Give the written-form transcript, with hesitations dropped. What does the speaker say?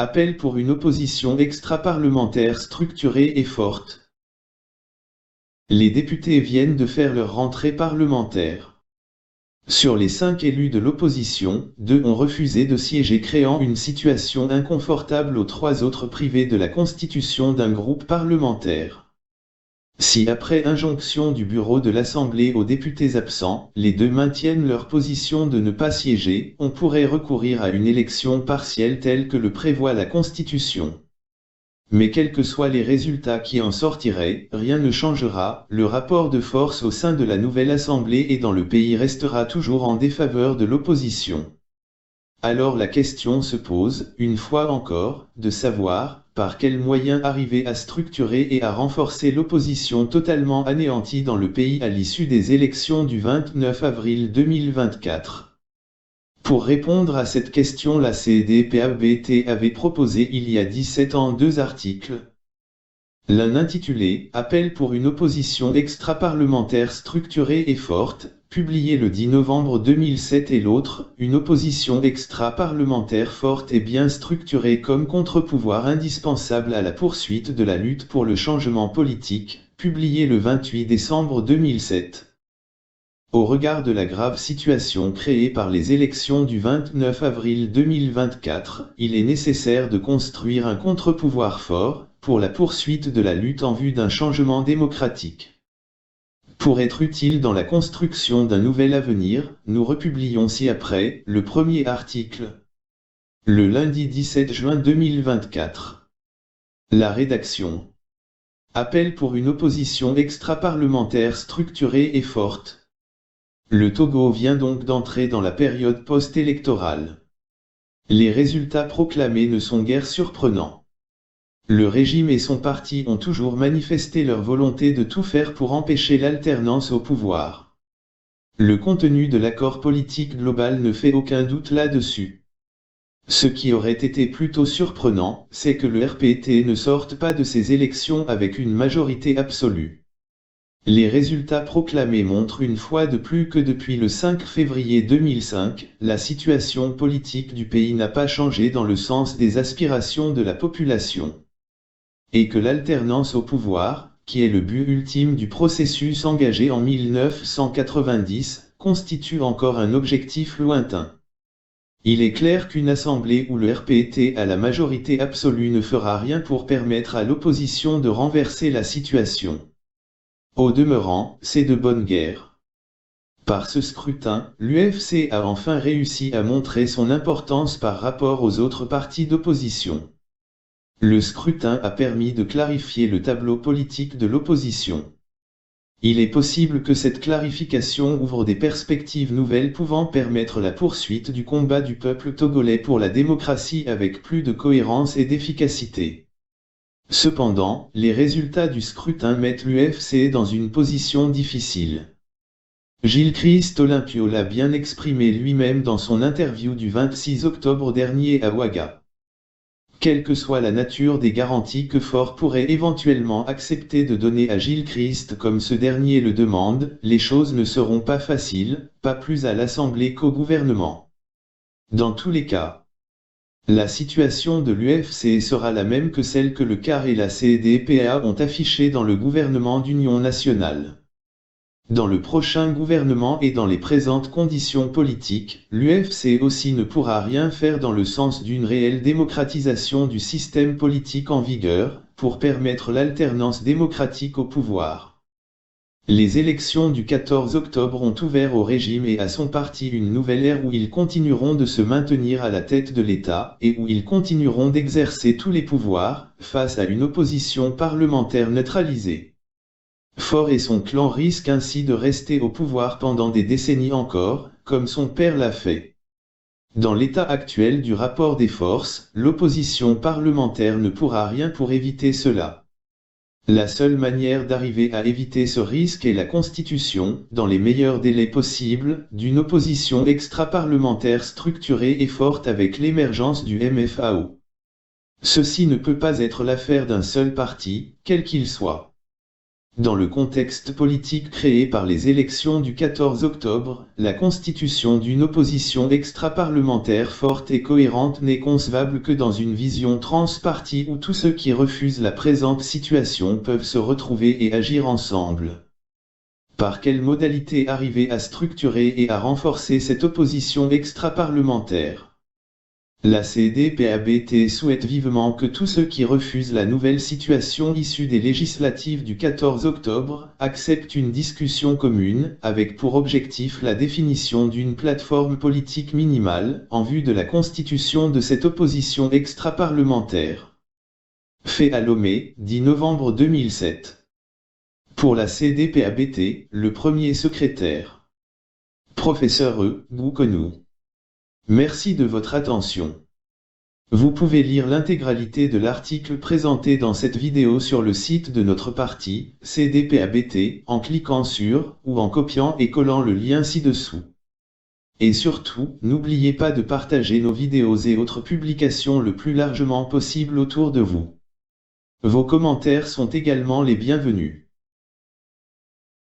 Appel pour une opposition extra-parlementaire structurée et forte. Les députés viennent de faire leur rentrée parlementaire. Sur les 5 élus de l'opposition, 2 ont refusé de siéger, créant une situation inconfortable aux 3 autres privés de la constitution d'un groupe parlementaire. Si après injonction du bureau de l'Assemblée aux députés absents, les 2 maintiennent leur position de ne pas siéger, on pourrait recourir à une élection partielle telle que le prévoit la Constitution. Mais quels que soient les résultats qui en sortiraient, rien ne changera, le rapport de force au sein de la nouvelle Assemblée et dans le pays restera toujours en défaveur de l'opposition. Alors la question se pose, une fois encore, de savoir, par quels moyens arriver à structurer et à renforcer l'opposition totalement anéantie dans le pays à l'issue des élections du 29 avril 2024. Pour répondre à cette question, la CDPABT avait proposé il y a 17 ans 2 articles. L'un intitulé « Appel pour une opposition extra-parlementaire structurée et forte », publié le 10 novembre 2007, et l'autre « Une opposition extra-parlementaire forte et bien structurée comme contre-pouvoir indispensable à la poursuite de la lutte pour le changement politique », publié le 28 décembre 2007. Au regard de la grave situation créée par les élections du 29 avril 2024, il est nécessaire de construire un contre-pouvoir fort, pour la poursuite de la lutte en vue d'un changement démocratique. Pour être utile dans la construction d'un nouvel avenir, nous republions ci-après le premier article. Le lundi 17 juin 2024. La rédaction. Appel pour une opposition extra-parlementaire structurée et forte. Le Togo vient donc d'entrer dans la période post-électorale. Les résultats proclamés ne sont guère surprenants. Le régime et son parti ont toujours manifesté leur volonté de tout faire pour empêcher l'alternance au pouvoir. Le contenu de l'accord politique global ne fait aucun doute là-dessus. Ce qui aurait été plutôt surprenant, c'est que le RPT ne sorte pas de ces élections avec une majorité absolue. Les résultats proclamés montrent une fois de plus que depuis le 5 février 2005, la situation politique du pays n'a pas changé dans le sens des aspirations de la population. Et que l'alternance au pouvoir, qui est le but ultime du processus engagé en 1990, constitue encore un objectif lointain. Il est clair qu'une assemblée où le RPT a la majorité absolue ne fera rien pour permettre à l'opposition de renverser la situation. Au demeurant, c'est de bonne guerre. Par ce scrutin, l'UFC a enfin réussi à montrer son importance par rapport aux autres partis d'opposition. Le scrutin a permis de clarifier le tableau politique de l'opposition. Il est possible que cette clarification ouvre des perspectives nouvelles pouvant permettre la poursuite du combat du peuple togolais pour la démocratie avec plus de cohérence et d'efficacité. Cependant, les résultats du scrutin mettent l'UFC dans une position difficile. Gilles-Christ Olympio l'a bien exprimé lui-même dans son interview du 26 octobre dernier à Ouaga. Quelle que soit la nature des garanties que Faure pourrait éventuellement accepter de donner à Gilles-Christ comme ce dernier le demande, les choses ne seront pas faciles, pas plus à l'Assemblée qu'au gouvernement. Dans tous les cas, la situation de l'UFC sera la même que celle que le CAR et la CDPA ont affichée dans le gouvernement d'union nationale. Dans le prochain gouvernement et dans les présentes conditions politiques, l'UFC aussi ne pourra rien faire dans le sens d'une réelle démocratisation du système politique en vigueur, pour permettre l'alternance démocratique au pouvoir. Les élections du 14 octobre ont ouvert au régime et à son parti une nouvelle ère où ils continueront de se maintenir à la tête de l'État, et où ils continueront d'exercer tous les pouvoirs, face à une opposition parlementaire neutralisée. Faure et son clan risquent ainsi de rester au pouvoir pendant des décennies encore, comme son père l'a fait. Dans l'état actuel du rapport des forces, l'opposition parlementaire ne pourra rien pour éviter cela. La seule manière d'arriver à éviter ce risque est la constitution, dans les meilleurs délais possibles, d'une opposition extra-parlementaire structurée et forte avec l'émergence du MFAO. Ceci ne peut pas être l'affaire d'un seul parti, quel qu'il soit. Dans le contexte politique créé par les élections du 14 octobre, la constitution d'une opposition extra-parlementaire forte et cohérente n'est concevable que dans une vision transpartie où tous ceux qui refusent la présente situation peuvent se retrouver et agir ensemble. Par quelle modalité arriver à structurer et à renforcer cette opposition extra-parlementaire ? La CDPABT souhaite vivement que tous ceux qui refusent la nouvelle situation issue des législatives du 14 octobre acceptent une discussion commune, avec pour objectif la définition d'une plateforme politique minimale, en vue de la constitution de cette opposition extra-parlementaire. Fait à Lomé, 10 novembre 2007. Pour la CDPABT, le premier secrétaire. Professeur Goukonou. Merci de votre attention. Vous pouvez lire l'intégralité de l'article présenté dans cette vidéo sur le site de notre parti, CDPABT, en cliquant sur, ou en copiant et collant le lien ci-dessous. Et surtout, n'oubliez pas de partager nos vidéos et autres publications le plus largement possible autour de vous. Vos commentaires sont également les bienvenus.